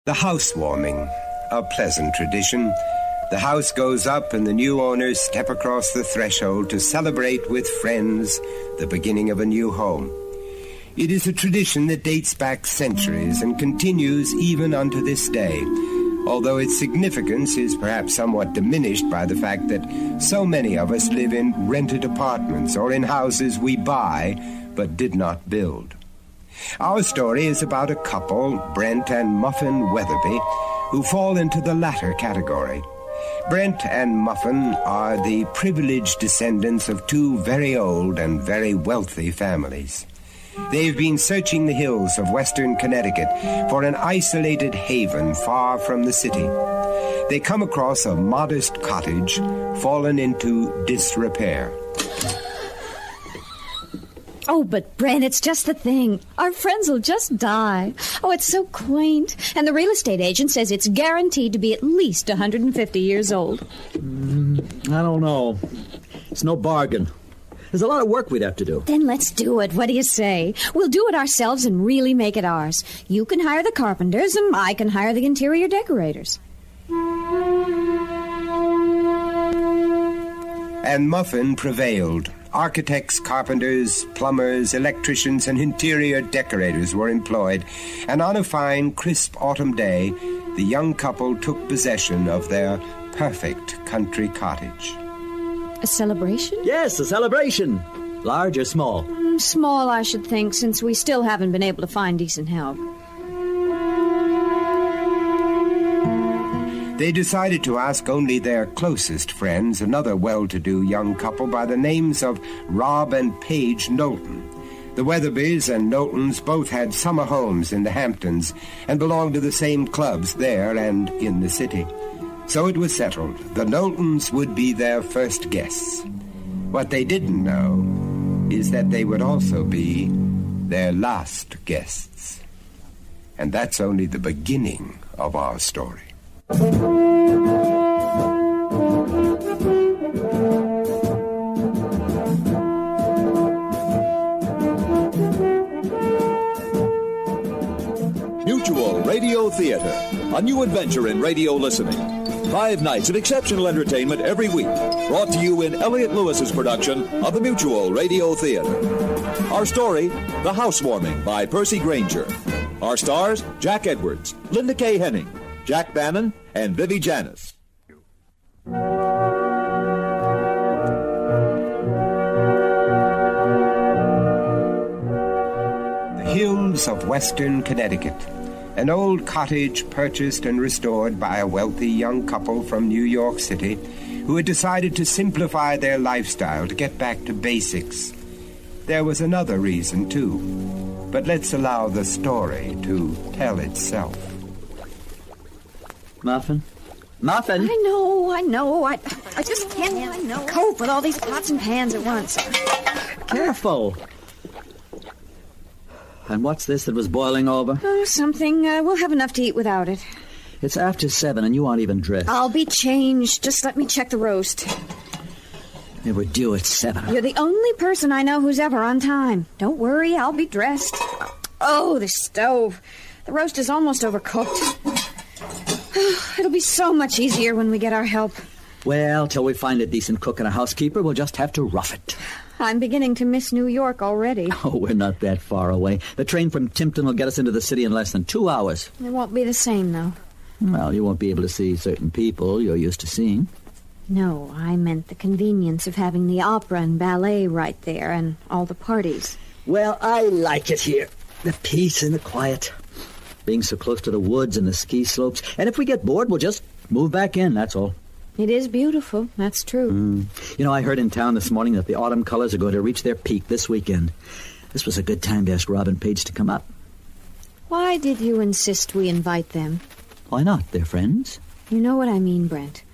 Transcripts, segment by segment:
The housewarming, a pleasant tradition. The house goes up and the new owners step across the threshold to celebrate with friends the beginning of a new home. It is a tradition that dates back centuries and continues even unto this day, although its significance is perhaps somewhat diminished by the fact that so many of us live in rented apartments or in houses we buy but did not build. Our story is about a couple, Brent and Muffin Weatherby, who fall into the latter category. Brent and Muffin are the privileged descendants of two very old and very wealthy families. They've been searching the hills of western Connecticut for an isolated haven far from the city. They come across a modest cottage fallen into disrepair. Oh, but Brent, it's just the thing. Our friends will just die. Oh, it's so quaint. And the real estate agent says it's guaranteed to be at least 150 years old. I don't know. It's no bargain. There's a lot of work we'd have to do. Then let's do it. What do you say? We'll do it ourselves and really make it ours. You can hire the carpenters and I can hire the interior decorators. And Muffin prevailed. Architects, carpenters, plumbers, electricians, and interior decorators were employed, and on a fine, crisp autumn day, the young couple took possession of their perfect country cottage. A celebration? Yes, a celebration. Large or small? Small, I should think, since we still haven't been able to find decent help. They decided to ask only their closest friends, another well-to-do young couple by the names of Rob and Paige Knowlton. The Weatherbys and Knowltons both had summer homes in the Hamptons and belonged to the same clubs there and in the city. So it was settled. The Knowltons would be their first guests. What they didn't know is that they would also be their last guests. And that's only the beginning of our story. Mutual Radio Theater, a new adventure in radio listening. 5 nights of exceptional entertainment every week, brought to you in Elliott Lewis's production of the Mutual Radio Theater. Our story, The Housewarming by Percy Granger. Our stars, Jack Edwards, Linda Kay Henning, Jack Bannon, and Vivi Janis. The hills of western Connecticut. An old cottage purchased and restored by a wealthy young couple from New York City who had decided to simplify their lifestyle to get back to basics. There was another reason, too, but let's allow the story to tell itself. Muffin? Muffin? I know. I just can't cope with all these pots and pans at once. Careful. And what's this that was boiling over? Oh, something. We'll have enough to eat without it. It's after 7 and you aren't even dressed. I'll be changed. Just let me check the roast. It were due at 7. You're the only person I know who's ever on time. Don't worry, I'll be dressed. Oh, the stove. The roast is almost overcooked. It'll be so much easier when we get our help. Well, till we find a decent cook and a housekeeper, we'll just have to rough it. I'm beginning to miss New York already. Oh, we're not that far away. The train from Timpton will get us into the city in less than 2 hours. It won't be the same, though. Well, you won't be able to see certain people you're used to seeing. No, I meant the convenience of having the opera and ballet right there and all the parties. Well, I like it here. The peace and the quiet. Being so close to the woods and the ski slopes. And if we get bored, we'll just move back in, that's all. It is beautiful, that's true. You know, I heard in town this morning that the autumn colors are going to reach their peak this weekend. This was a good time to ask Rob and Paige to come up. Why did you insist we invite them? Why not? They're friends. You know what I mean, Brent.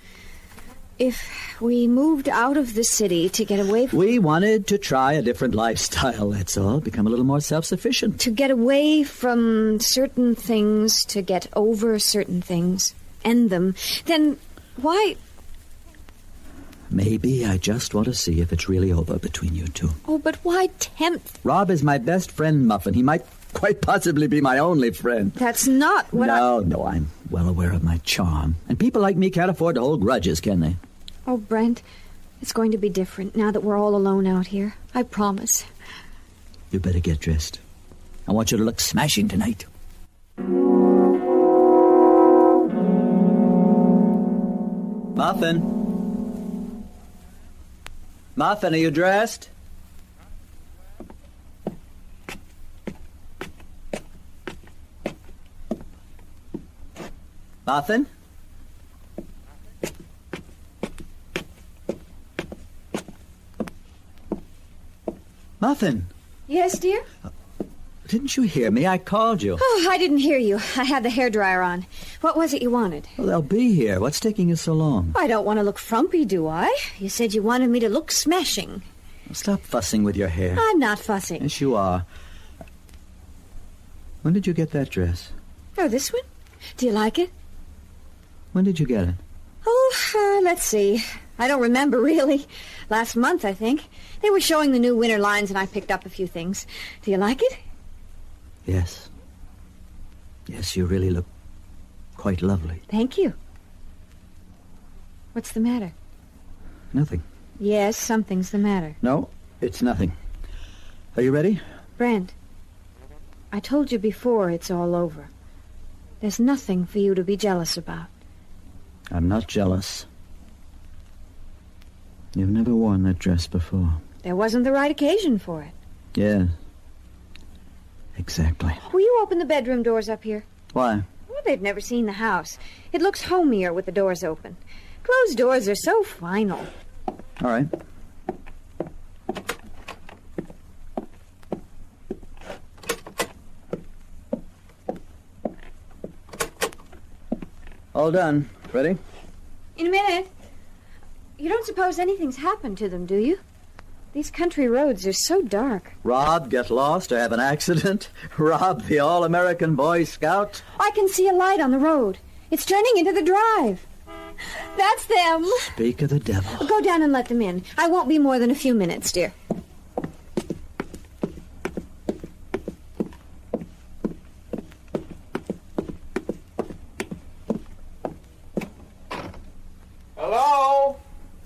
If we moved out of the city to get away from... We wanted to try a different lifestyle, that's all. Become a little more self-sufficient. To get away from certain things, to get over certain things, end them, then why... Maybe I just want to see if it's really over between you two. Oh, but why tempt... Rob is my best friend, Muffin. He might quite possibly be my only friend. That's not what No, I'm well aware of my charm. And people like me can't afford to hold grudges, can they? Oh, Brent, it's going to be different now that we're all alone out here. I promise. You better get dressed. I want you to look smashing tonight. Muffin? Muffin, are you dressed? Muffin? Muffin? Yes, dear? Didn't you hear me? I called you. Oh, I didn't hear you. I had the hairdryer on. What was it you wanted? Well, they'll be here. What's taking you so long? I don't want to look frumpy, do I? You said you wanted me to look smashing. Stop fussing with your hair. I'm not fussing. Yes, you are. When did you get that dress? Oh, this one? Do you like it? When did you get it? Oh, let's see. I don't remember, really. Last month, I think. They were showing the new winter lines, and I picked up a few things. Do you like it? Yes. Yes, you really look quite lovely. Thank you. What's the matter? Nothing. Yes, something's the matter. No, it's nothing. Are you ready? Brent, I told you before it's all over. There's nothing for you to be jealous about. I'm not jealous. You've never worn that dress before. There wasn't the right occasion for it. Yeah. Exactly. Will you open the bedroom doors up here? Why? Well, they've never seen the house. It looks homier with the doors open. Closed doors are so final. All right. All done. Ready? In a minute. You don't suppose anything's happened to them, do you? These country roads are so dark. Rob, get lost or have an accident? Rob, the all-American Boy Scout? I can see a light on the road. It's turning into the drive. That's them. Speak of the devil. Go down and let them in. I won't be more than a few minutes, dear. Hello?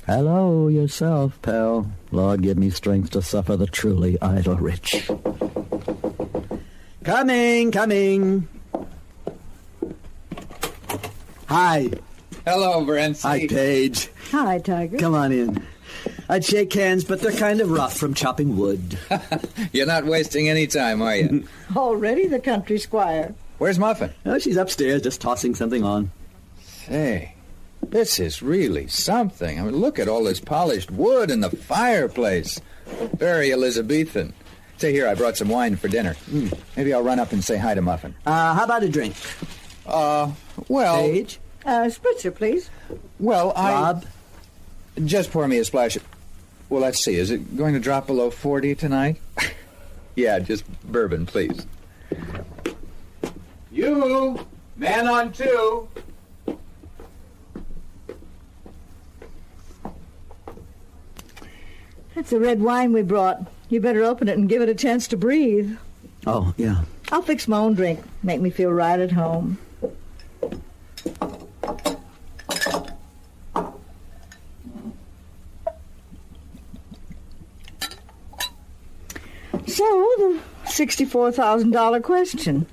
Hello, yourself, pal. Lord, give me strength to suffer the truly idle rich. Coming. Hi. Hello, Brent. Hi, Paige. Hi, Tiger. Come on in. I'd shake hands, but they're kind of rough from chopping wood. You're not wasting any time, are you? Already the country squire. Where's Muffin? Oh, she's upstairs, just tossing something on. Say, this is really something. I mean, look at all this polished wood and the fireplace. Very Elizabethan. Say, here, I brought some wine for dinner. Maybe I'll run up and say hi to Muffin. How about a drink? Well... Paige? Spritzer, please. Well, Rob? Just pour me a splash of... Well, let's see. Is it going to drop below 40 tonight? Yeah, just bourbon, please. You! Man on two! That's the red wine we brought. You better open it and give it a chance to breathe. Oh, yeah. I'll fix my own drink. Make me feel right at home. So, the $64,000 question.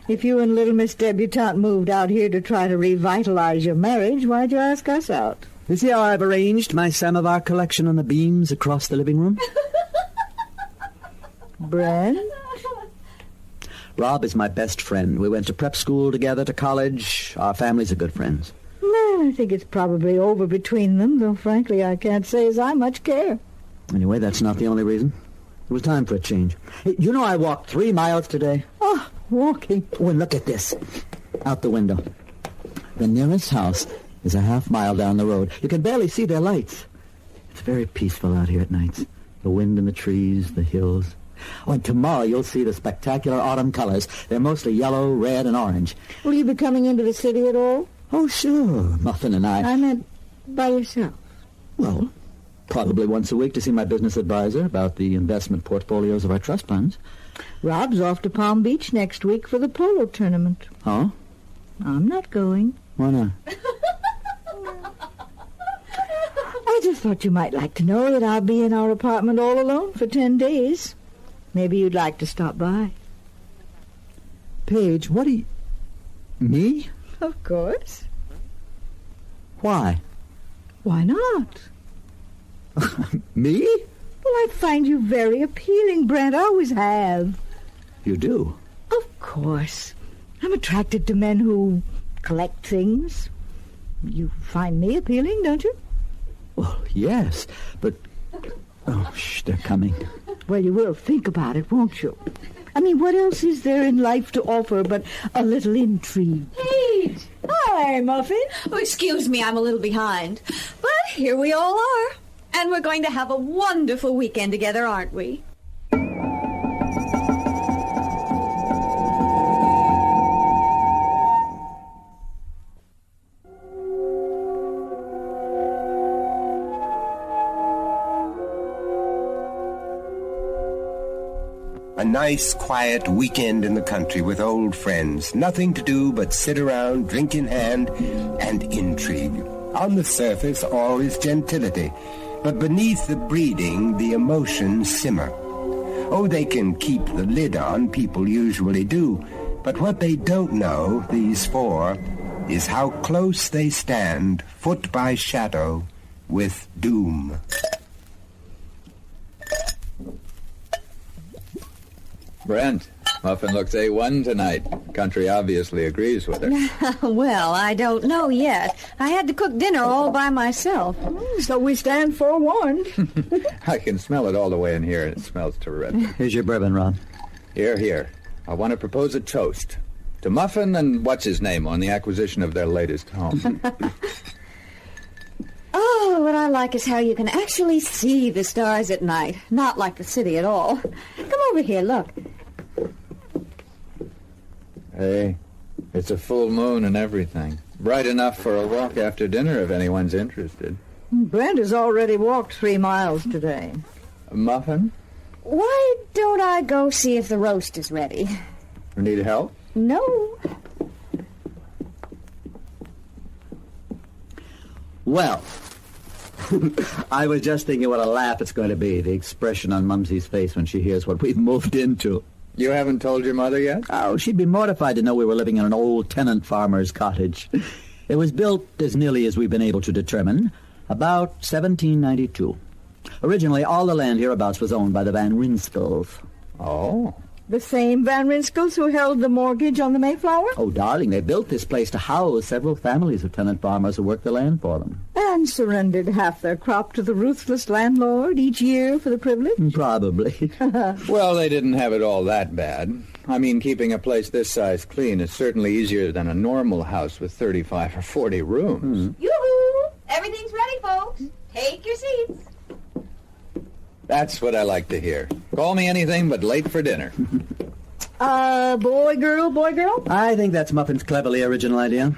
If you and little Miss Debutante moved out here to try to revitalize your marriage, why'd you ask us out? You see how I've arranged my samovar collection on the beams across the living room? Brent? Rob is my best friend. We went to prep school together, to college. Our families are good friends. Well, I think it's probably over between them, though frankly I can't say as I much care. Anyway, that's not the only reason. It was time for a change. Hey, you know I walked 3 miles today? Oh, walking. Oh, and look at this. Out the window. The nearest house is a half-mile down the road. You can barely see their lights. It's very peaceful out here at nights. The wind in the trees, the hills. Oh, and tomorrow you'll see the spectacular autumn colors. They're mostly yellow, red, and orange. Will you be coming into the city at all? Oh, sure. Muffin and I meant by yourself. Well, probably once a week to see my business advisor about the investment portfolios of our trust funds. Rob's off to Palm Beach next week for the polo tournament. Huh? I'm not going. Why not? I just thought you might like to know that I'll be in our apartment all alone for 10 days. Maybe you'd like to stop by. Paige, what do you... Me? Of course. Why? Why not? Me? Well, I find you very appealing, Brent. I always have. You do? Of course. I'm attracted to men who collect things. You find me appealing, don't you? Well, yes, but... Oh, shh, they're coming. Well, you will think about it, won't you? I mean, what else is there in life to offer but a little intrigue? Pete! Hi, Muffin. Oh, excuse me, I'm a little behind. But here we all are. And we're going to have a wonderful weekend together, aren't we? A nice, quiet weekend in the country with old friends. Nothing to do but sit around, drink in hand, and intrigue. On the surface, all is gentility. But beneath the breeding, the emotions simmer. Oh, they can keep the lid on, people usually do. But what they don't know, these four, is how close they stand, foot by shadow, with doom. Brent, Muffin looks A1 tonight. Country obviously agrees with her. Well, I don't know yet. I had to cook dinner all by myself. So we stand forewarned. I can smell it all the way in here, and it smells terrific. Here's your bourbon, Rob. Here. I want to propose a toast to Muffin and what's-his-name on the acquisition of their latest home. Oh, what I like is how you can actually see the stars at night. Not like the city at all. Come over here, look. Hey, it's a full moon and everything. Bright enough for a walk after dinner if anyone's interested. Brent has already walked 3 miles today. Muffin? Why don't I go see if the roast is ready? Need help? No. Well, I was just thinking what a laugh it's going to be, the expression on Mumsy's face when she hears what we've moved into. You haven't told your mother yet? Oh, she'd be mortified to know we were living in an old tenant farmer's cottage. It was built, as nearly as we've been able to determine, about 1792. Originally, all the land hereabouts was owned by the Van Rinskells. Oh. The same Van Rinskells who held the mortgage on the Mayflower? Oh, darling, they built this place to house several families of tenant farmers who worked the land for them. And surrendered half their crop to the ruthless landlord each year for the privilege? Probably. Well, they didn't have it all that bad. I mean, keeping a place this size clean is certainly easier than a normal house with 35 or 40 rooms. Yoo-hoo! Everything's ready, folks. Take your seats. That's what I like to hear. Call me anything but late for dinner. Boy, girl? I think that's Muffin's cleverly original idea.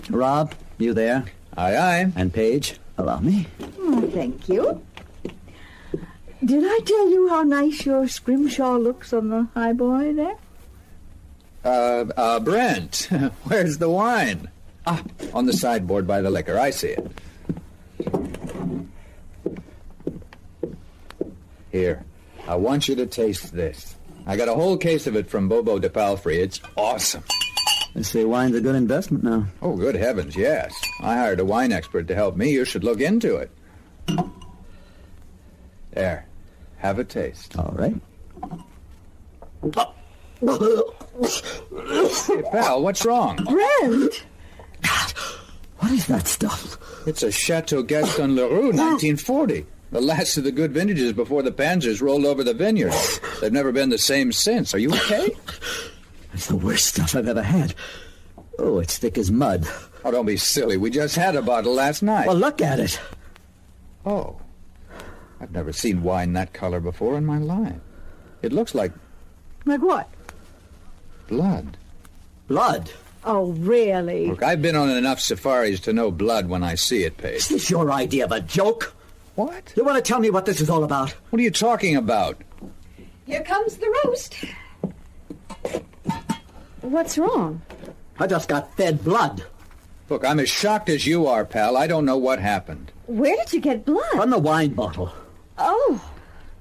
Rob, you there? Aye, aye. And Paige, allow me. Oh, thank you. Did I tell you how nice your scrimshaw looks on the highboy there? Brent, where's the wine? Ah, on the sideboard by the liquor. I see it. Here, I want you to taste this. I got a whole case of it from Bobo de Palfrey. It's awesome. I say wine's a good investment now. Oh, good heavens, yes. I hired a wine expert to help me. You should look into it. There. Have a taste. All right. Hey, pal, what's wrong? Brent! God, what is that stuff? It's a Chateau Gaston Leroux, 1940. The last of the good vintages before the Panzers rolled over the vineyard. They've never been the same since. Are you okay? It's the worst stuff I've ever had. Oh, it's thick as mud. Oh, don't be silly. We just had a bottle last night. Well, look at it. Oh. I've never seen wine that color before in my life. It looks like Like what? blood. Blood? Oh, really? Look, I've been on enough safaris to know blood when I see it, Paige. Is this your idea of a joke? What? You want to tell me what this is all about? What are you talking about? Here comes the roast. What's wrong? I just got fed blood. Look, I'm as shocked as you are, pal. I don't know what happened. Where did you get blood? From the wine bottle. Oh,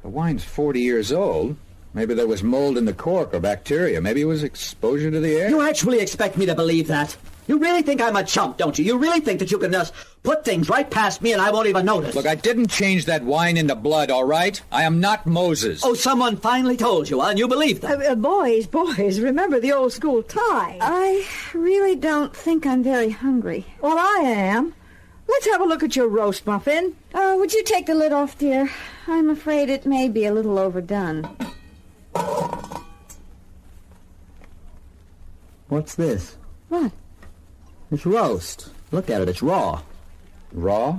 The wine's 40 years old. Maybe there was mold in the cork or bacteria. Maybe it was exposure to the air. You actually expect me to believe that? You really think I'm a chump, don't you? You really think that you can just put things right past me and I won't even notice? Look, I didn't change that wine into blood, all right? I am not Moses. Oh, someone finally told you, and you believe them. Boys, remember the old school tie. I really don't think I'm very hungry. Well, I am. Let's have a look at your roast muffin. Would you take the lid off, dear? I'm afraid it may be a little overdone. What's this? What? It's roast. Look at it, it's raw. Raw?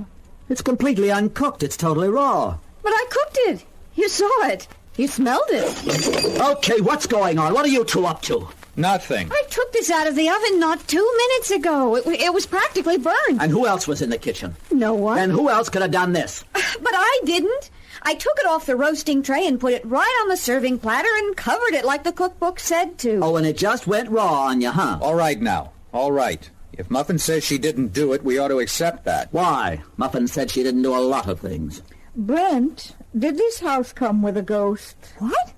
It's completely uncooked, it's totally raw. But I cooked it. You saw it. You smelled it. Okay, what's going on? What are you two up to? Nothing. I took this out of the oven not 2 minutes ago. It was practically burned. And who else was in the kitchen? No one. And who else could have done this? But I didn't. I took it off the roasting tray and put it right on the serving platter and covered it like the cookbook said to. Oh, and it just went raw on you, huh? All right now. All right. If Muffin says she didn't do it, we ought to accept that. Why? Muffin said she didn't do a lot of things. Brent, did this house come with a ghost? What?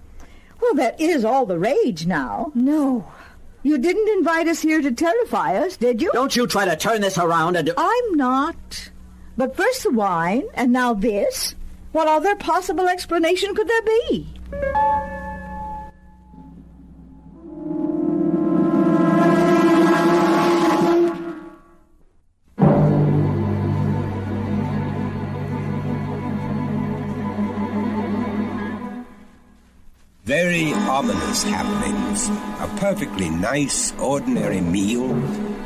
Well, that is all the rage now. No. You didn't invite us here to terrify us, did you? Don't you try to turn this around and do... I'm not. But first the wine, and now this. What other possible explanation could there be? Very ominous happenings. A perfectly nice, ordinary meal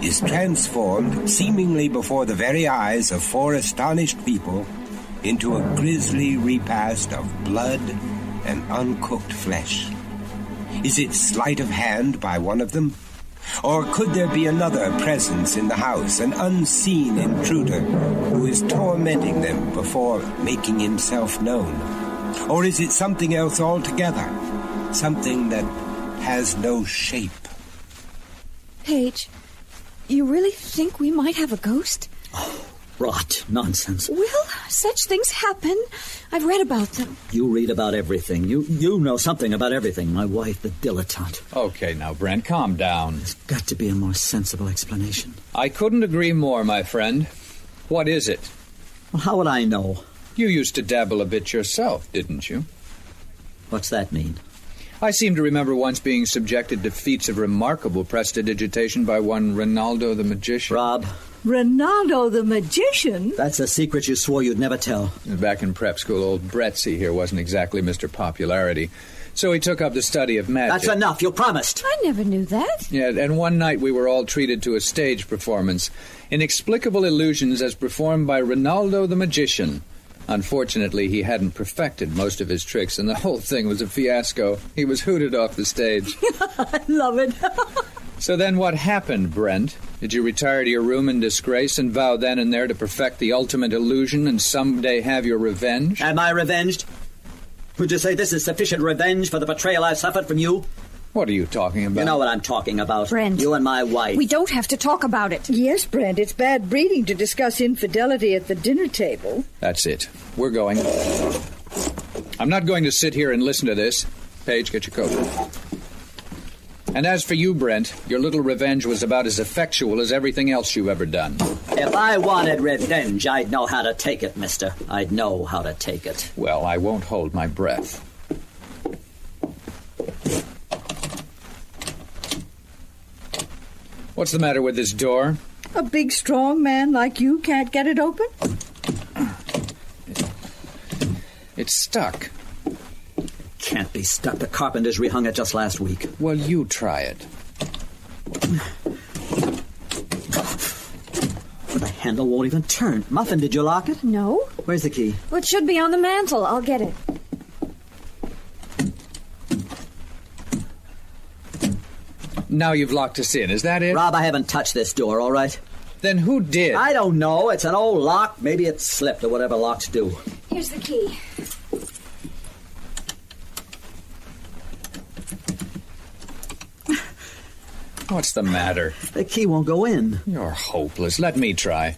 is transformed, seemingly before the very eyes of 4 astonished people, into a grisly repast of blood and uncooked flesh. Is it sleight of hand by one of them? Or could there be another presence in the house, an unseen intruder who is tormenting them before making himself known? Or is it something else altogether? Something that has no shape? Paige, you really think we might have a ghost? Rot. Nonsense. Well, such things happen. I've read about them. You read about everything. You know something about everything. My wife, the dilettante. Okay, now, Brent, calm down. There's got to be a more sensible explanation. I couldn't agree more, my friend. What is it? Well, how would I know? You used to dabble a bit yourself, didn't you? What's that mean? I seem to remember once being subjected to feats of remarkable prestidigitation by one Ronaldo the Magician. Rob? Ronaldo the Magician? That's a secret you swore you'd never tell. Back in prep school, old Brettsy here wasn't exactly Mr. Popularity, so he took up the study of magic. That's enough, you promised. I never knew that. Yeah, and one night we were all treated to a stage performance. Inexplicable illusions as performed by Ronaldo the Magician. Unfortunately, he hadn't perfected most of his tricks, and the whole thing was a fiasco. He was hooted off the stage. I love it. So then what happened, Brent? Did you retire to your room in disgrace and vow then and there to perfect the ultimate illusion and someday have your revenge? Am I revenged? Would you say this is sufficient revenge for the betrayal I've suffered from you? What are you talking about? You know what I'm talking about. Brent. You and my wife. We don't have to talk about it. Yes, Brent, it's bad breeding to discuss infidelity at the dinner table. That's it. We're going. I'm not going to sit here and listen to this. Paige, get your coat. And as for you, Brent, your little revenge was about as effectual as everything else you've ever done. If I wanted revenge, I'd know how to take it, mister. I'd know how to take it. Well, I won't hold my breath. What's the matter with this door? A big, strong man like you can't get it open? It's stuck. Can't be stuck. The carpenters rehung it just last week. Well, you try it. The handle won't even turn. Muffin, did you lock it? No. Where's the key? Well, it should be on the mantel. I'll get it. Now you've locked us in, is that it? Rob, I haven't touched this door, all right? Then who did? I don't know. It's an old lock. Maybe it slipped or whatever locks do. Here's the key. What's the matter? The key won't go in. You're hopeless. Let me try.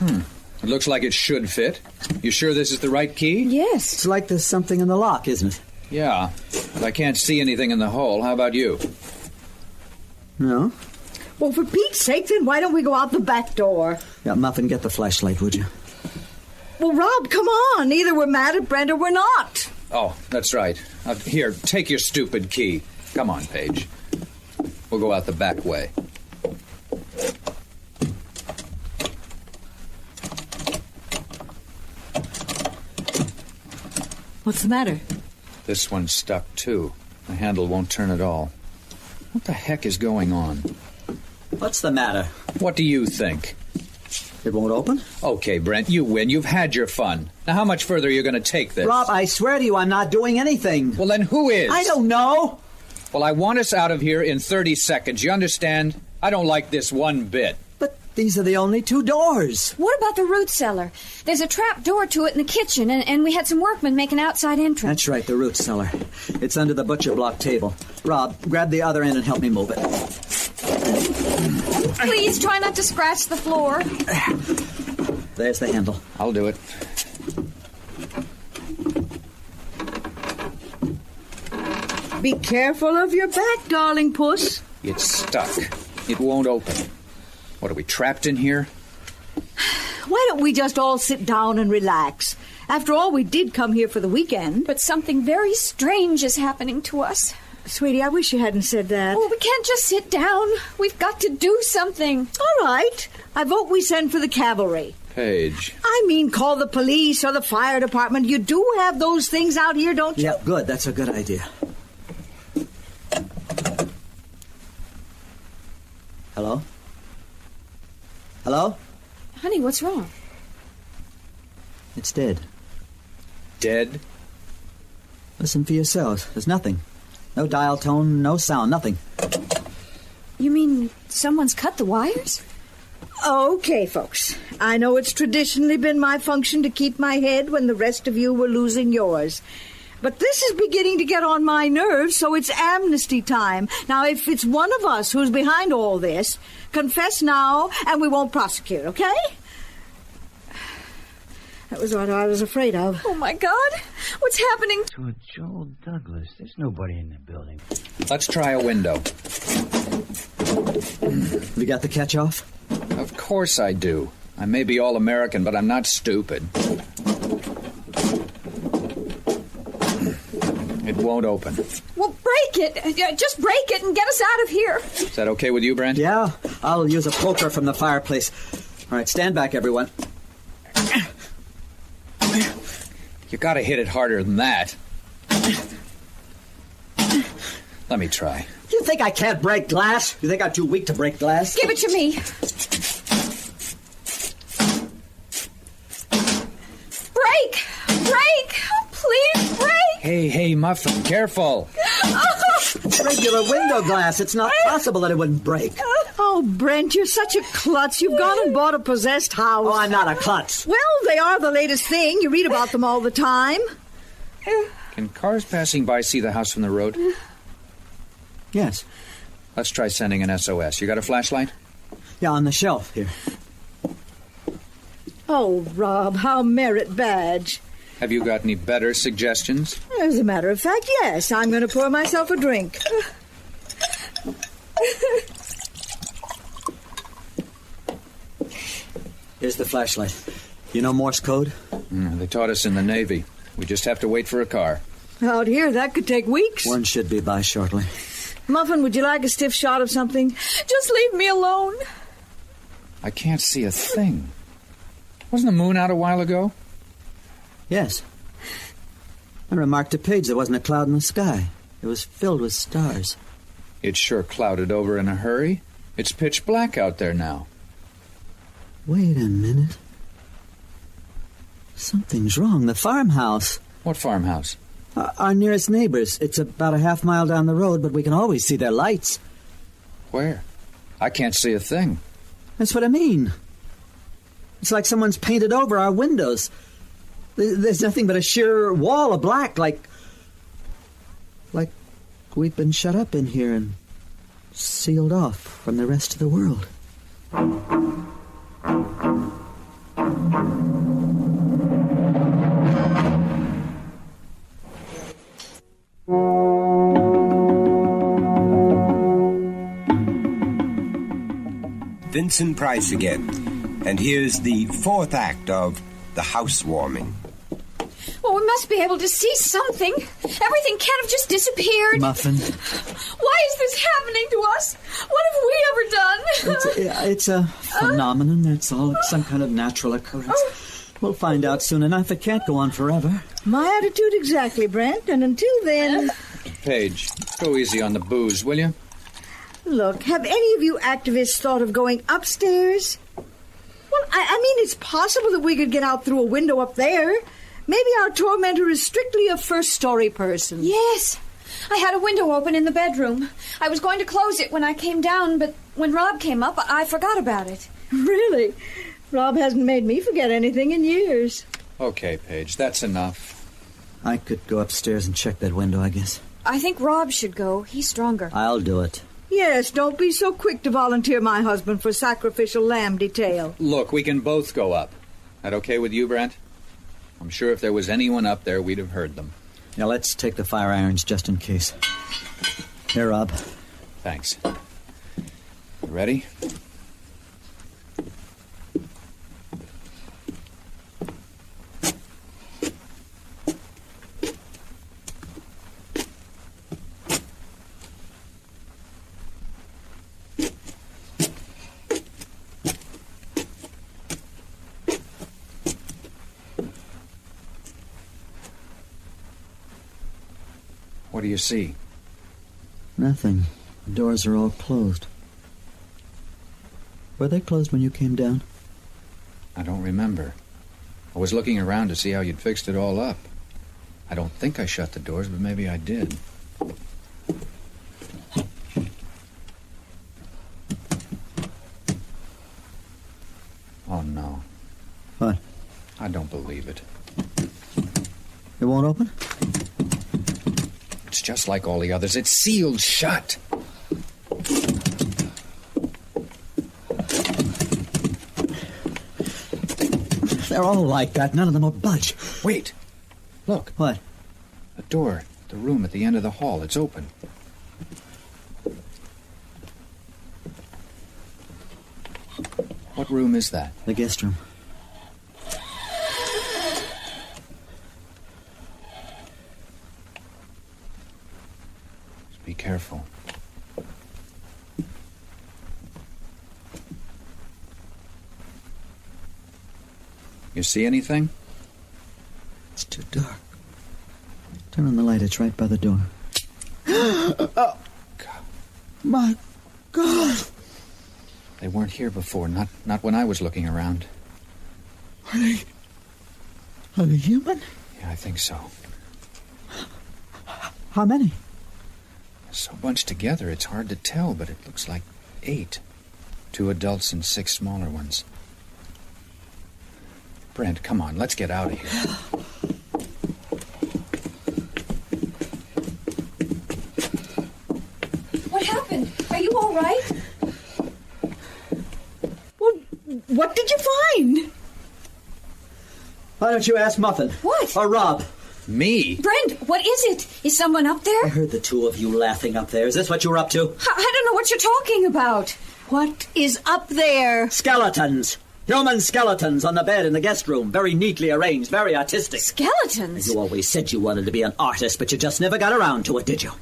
It looks like it should fit. You sure this is the right key? Yes. It's like there's something in the lock, isn't it? Yeah, but I can't see anything in the hole. How about you? No? Well, for Pete's sake, then why don't we go out the back door? Yeah, Muffin, get the flashlight, would you? Well, Rob, come on. Either we're mad at Brent or we're not. Oh, that's right. Here, take your stupid key. Come on, Paige. We'll go out the back way. What's the matter? This one's stuck, too. The handle won't turn at all. What the heck is going on? What's the matter? What do you think? It won't open? Okay, Brent, you win. You've had your fun. Now, how much further are you going to take this? Rob, I swear to you, I'm not doing anything. Well, then who is? I don't know. Well, I want us out of here in 30 seconds. You understand? I don't like this one bit. But these are the only 2 doors. What about the root cellar? There's a trap door to it in the kitchen, and we had some workmen make an outside entrance. That's right, the root cellar. It's under the butcher block table. Rob, grab the other end and help me move it. Please try not to scratch the floor. There's the handle. I'll do it. Be careful of your back, darling puss. It's stuck. It won't open. What, are we trapped in here? Why don't we just all sit down and relax? After all, we did come here for the weekend. But something very strange is happening to us. Sweetie, I wish you hadn't said that. Oh, we can't just sit down. We've got to do something. All right. I vote we send for the cavalry. Paige. I mean, call the police or the fire department. You do have those things out here, don't you? Yeah, good. That's a good idea. Hello? Hello? Honey, what's wrong? It's dead. Dead? Listen for yourselves. There's nothing. No dial tone, no sound, nothing. You mean someone's cut the wires? Okay, folks. I know it's traditionally been my function to keep my head when the rest of you were losing yours. But this is beginning to get on my nerves, so it's amnesty time. Now, if it's one of us who's behind all this, confess now, and we won't prosecute, okay? That was what I was afraid of. Oh, my God. What's happening? To a Joel Douglas. There's nobody in the building. Let's try a window. You got the catch off? Of course I do. I may be all-American, but I'm not stupid. It won't open. Well, break it. Just break it and get us out of here. Is that okay with you, Brent? Yeah, I'll use a poker from the fireplace. All right, stand back, everyone. You gotta hit it harder than that. Let me try. You think I can't break glass? You think I'm too weak to break glass? Give it to me. Break! Break! Please break! Hey, Muffin, careful. It's regular window glass. It's not possible that it wouldn't break. Oh, Brent, you're such a klutz. You've gone and bought a possessed house. Oh, I'm not a klutz. Well, they are the latest thing. You read about them all the time. Can cars passing by see the house from the road? Yes. Let's try sending an SOS. You got a flashlight? Yeah, on the shelf here. Oh, Rob, how merit badge. Have you got any better suggestions? As a matter of fact, yes. I'm going to pour myself a drink. Here's the flashlight. You know Morse code? They taught us in the Navy. We just have to wait for a car. Out here, that could take weeks. One should be by shortly. Muffin, would you like a stiff shot of something? Just leave me alone. I can't see a thing. Wasn't the moon out a while ago? Yes. I remarked to Paige there wasn't a cloud in the sky. It was filled with stars. It sure clouded over in a hurry. It's pitch black out there now. Wait a minute. Something's wrong. The farmhouse. What farmhouse? Our nearest neighbors. It's about a half mile down the road, but we can always see their lights. Where? I can't see a thing. That's what I mean. It's like someone's painted over our windows. There's nothing but a sheer wall of black, like we've been shut up in here and sealed off from the rest of the world. Vincent Price again. And here's the fourth act of The Housewarming. Well, we must be able to see something. Everything can't have just disappeared. Muffin. Why is this happening to us? What have we ever done? It's a phenomenon, that's all. It's some kind of natural occurrence. We'll find out soon enough. It can't go on forever. My attitude exactly, Brent. And until then... Paige, go easy on the booze, will you? Look, have any of you activists thought of going upstairs? Well, I mean, it's possible that we could get out through a window up there. Maybe our tormentor is strictly a first-story person. Yes. I had a window open in the bedroom. I was going to close it when I came down, but when Rob came up, I forgot about it. Really? Rob hasn't made me forget anything in years. Okay, Paige, that's enough. I could go upstairs and check that window, I guess. I think Rob should go. He's stronger. I'll do it. Yes, don't be so quick to volunteer my husband for sacrificial lamb detail. Look, we can both go up. That okay with you, Brent? I'm sure if there was anyone up there, we'd have heard them. Now, let's take the fire irons just in case. Here, Rob. Thanks. You ready? What do you see? Nothing. The doors are all closed. Were they closed when you came down? I don't remember. I was looking around to see how you'd fixed it all up. I don't think I shut the doors, but maybe I did. Oh, no. What? I don't believe it. It won't open? It's just like all the others. It's sealed shut. They're all like that. None of them will budge. Wait. Look. What? The door. The room at the end of the hall. It's open. What room is that? The guest room. Be careful. You see anything? It's too dark. Turn on the light. It's right by the door. Oh, God. My God. They weren't here before. Not when I was looking around. Are they human? Yeah, I think so. How many? So bunched together, it's hard to tell, but it looks like 8. 2 adults and 6 smaller ones. Brent, come on, let's get out of here. What happened? Are you all right? Well, what did you find? Why don't you ask Muffin? What? Or Rob? Me? Brent, what is it? Is someone up there? I heard the two of you laughing up there. Is this what you were up to? I don't know what you're talking about. What is up there? Skeletons. Human skeletons on the bed in the guest room. Very neatly arranged, very artistic. Skeletons? You always said you wanted to be an artist, but you just never got around to it, did you?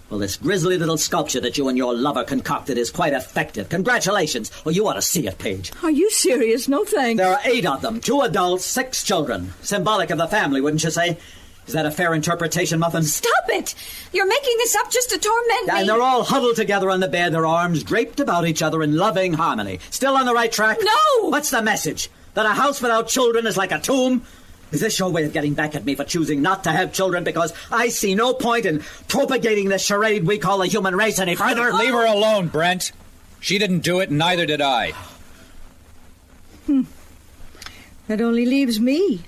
Well, this grisly little sculpture that you and your lover concocted is quite effective. Congratulations. Well, you ought to see it, Paige. Are you serious? No thanks. There are 8 of them. 2 adults, 6 children. Symbolic of the family, wouldn't you say? Is that a fair interpretation, Muffin? Stop it! You're making this up just to torment me. And they're all huddled together on the bed, their arms draped about each other in loving harmony. Still on the right track? No! What's the message? That a house without children is like a tomb? Is this your way of getting back at me for choosing not to have children because I see no point in propagating this charade we call the human race any further? Leave her alone, Brent. She didn't do it, and neither did I. That only leaves me.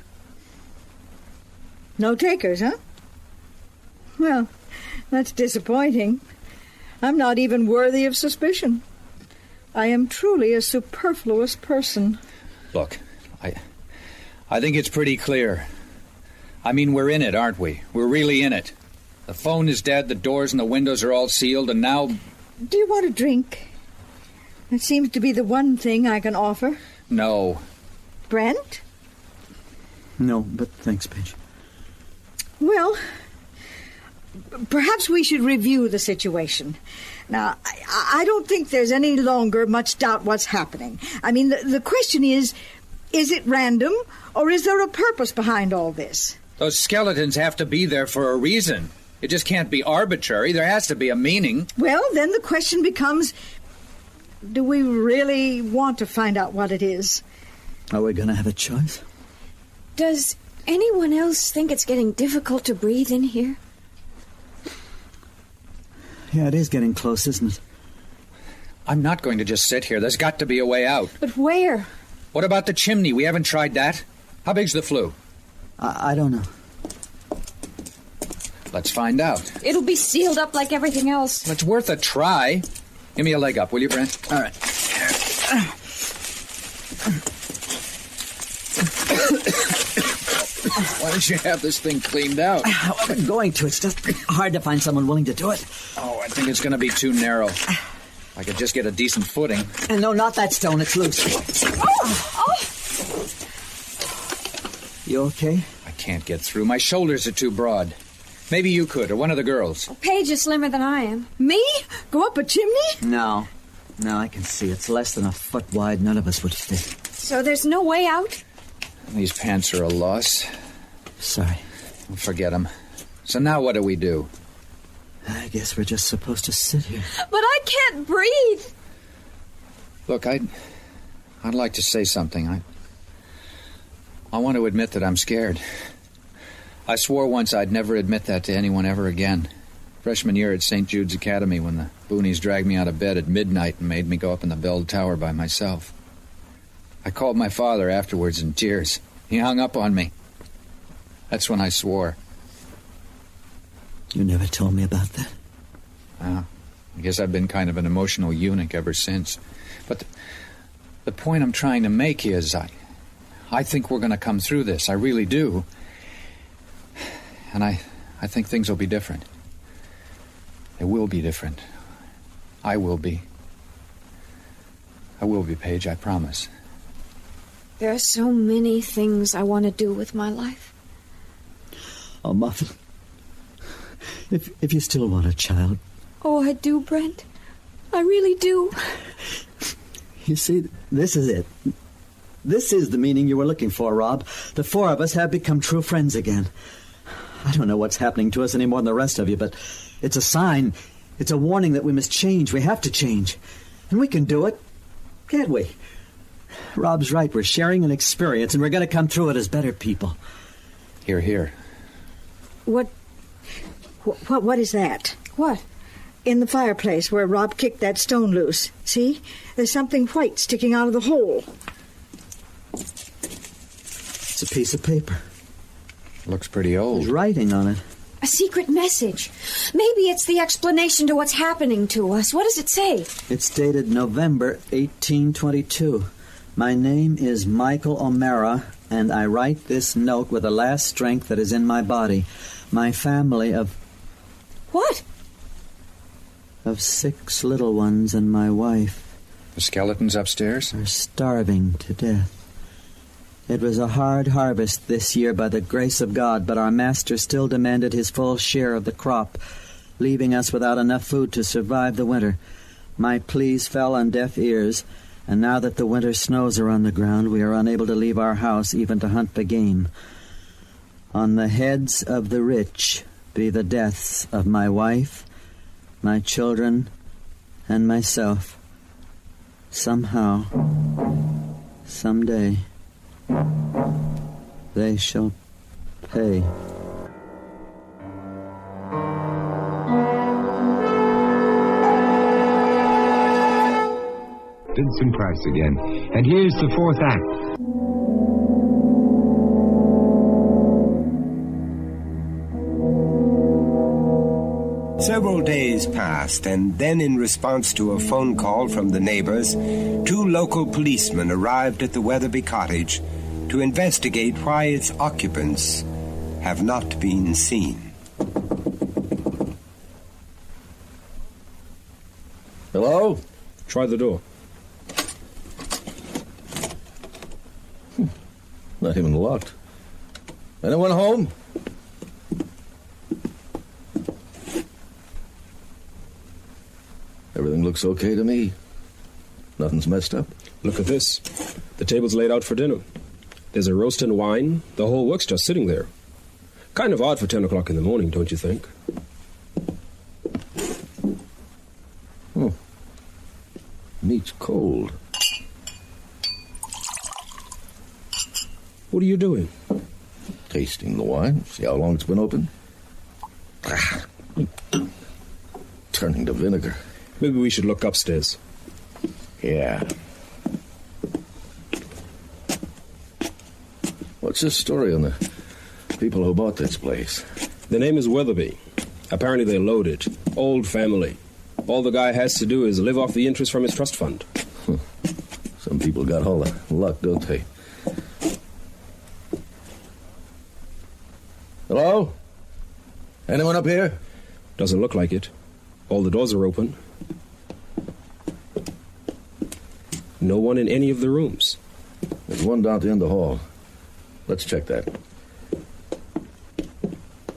No takers, huh? Well, that's disappointing. I'm not even worthy of suspicion. I am truly a superfluous person. Look, I think it's pretty clear. I mean, we're in it, aren't we? We're really in it. The phone is dead, the doors and the windows are all sealed, and now... Do you want a drink? It seems to be the one thing I can offer. No. Brent? No, but thanks, Paige. Well, perhaps we should review the situation. Now, I don't think there's any longer much doubt what's happening. I mean, the question is it random, or is there a purpose behind all this? Those skeletons have to be there for a reason. It just can't be arbitrary. There has to be a meaning. Well, then the question becomes, do we really want to find out what it is? Are we going to have a choice? Does anyone else think it's getting difficult to breathe in here? Yeah, it is getting close, isn't it? I'm not going to just sit here. There's got to be a way out. But where? What about the chimney? We haven't tried that. How big's the flue? I don't know. Let's find out. It'll be sealed up like everything else. It's worth a try. Give me a leg up, will you, Brent? All right. Why don't you have this thing cleaned out? Well, I'm going to. It's just hard to find someone willing to do it. Oh, I think it's going to be too narrow. I could just get a decent footing. And no, not that stone. It's loose. You okay? I can't get through. My shoulders are too broad. Maybe you could, or one of the girls. Paige is slimmer than I am. Me? Go up a chimney? No, I can see. It's less than a foot wide. None of us would fit. So there's no way out? These pants are a loss. Sorry. Forget them. So now what do we do? I guess we're just supposed to sit here. But I can't breathe. Look, I'd like to say something. I want to admit that I'm scared. I swore once I'd never admit that to anyone ever again. Freshman year at St. Jude's Academy, when the boonies dragged me out of bed at midnight and made me go up in the bell tower by myself. I called my father afterwards in tears. He hung up on me. That's when I swore. You never told me about that. I guess I've been kind of an emotional eunuch ever since. But the point I'm trying to make is I think we're going to come through this. I really do. And I think things will be different. They will be different. I will be. I will be, Paige, I promise. There are so many things I want to do with my life. Oh, Muffin, if you still want a child... Oh, I do, Brent. I really do. You see, this is it. This is the meaning you were looking for, Rob. The four of us have become true friends again. I don't know what's happening to us any more than the rest of you, but it's a sign. It's a warning that we must change. We have to change. And we can do it, can't we? Rob's right. We're sharing an experience, and we're going to come through it as better people. Here, here. What is that? What? In the fireplace where Rob kicked that stone loose. See? There's something white sticking out of the hole. It's a piece of paper. Looks pretty old. There's writing on it. A secret message. Maybe it's the explanation to what's happening to us. What does it say? It's dated November 1822. My name is Michael O'Mara, and I write this note with the last strength that is in my body. My family of... What? Of 6 little ones and my wife... The skeletons upstairs? ...are starving to death. It was a hard harvest this year by the grace of God, but our master still demanded his full share of the crop, leaving us without enough food to survive the winter. My pleas fell on deaf ears, and now that the winter snows are on the ground, we are unable to leave our house even to hunt the game. On the heads of the rich be the deaths of my wife, my children, and myself. Somehow, someday, they shall pay. Vincent Price again. And here's the fourth act. Several days passed, and then in response to a phone call from the neighbors, 2 local policemen arrived at the Weatherby cottage to investigate why its occupants have not been seen. Hello? Try the door. Not even locked. Anyone home? Everything looks okay to me. Nothing's messed up. Look at this. The table's laid out for dinner. There's a roast and wine. The whole works just sitting there. Kind of odd for 10 o'clock in the morning, don't you think? Meat's cold. What are you doing? Tasting the wine. See how long it's been open? Turning to vinegar. Maybe we should look upstairs. Yeah. What's this story on the people who bought this place? The name is Weatherby. Apparently they're loaded. Old family. All the guy has to do is live off the interest from his trust fund. Some people got all the luck, don't they? Hello? Anyone up here? Doesn't look like it. All the doors are open. No one in any of the rooms. There's one down at the end of the hall. Let's check that.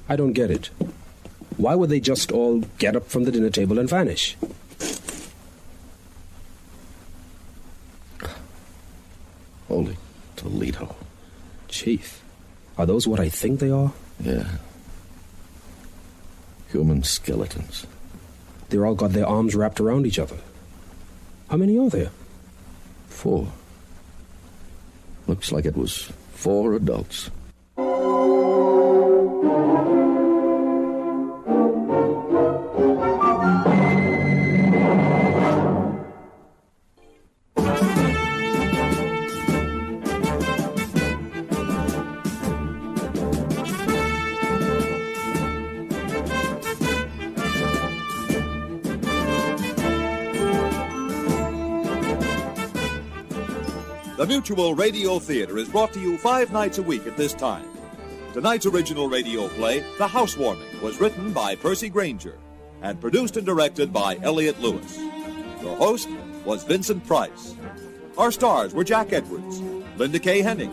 I don't get it. Why would they just all get up from the dinner table and vanish? Holy Toledo. Chief, are those what I think they are? Yeah. Human skeletons. They're all got their arms wrapped around each other. How many are there? 4. Looks like it was 4 adults. The Mutual Radio Theater is brought to you 5 nights a week at this time. Tonight's original radio play, The Housewarming, was written by Percy Granger and produced and directed by Elliott Lewis. Your host was Vincent Price. Our stars were Jack Edwards, Linda Kay Henning,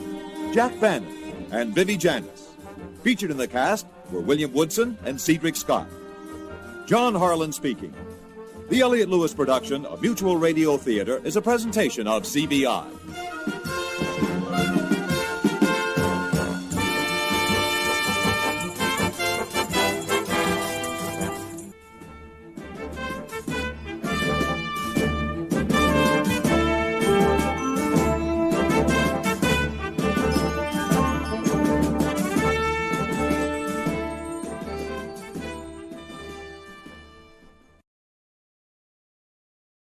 Jack Bannon, and Vivi Janis. Featured in the cast were William Woodson and Cedric Scott. John Harlan speaking. The Elliott Lewis production of Mutual Radio Theater is a presentation of CBI.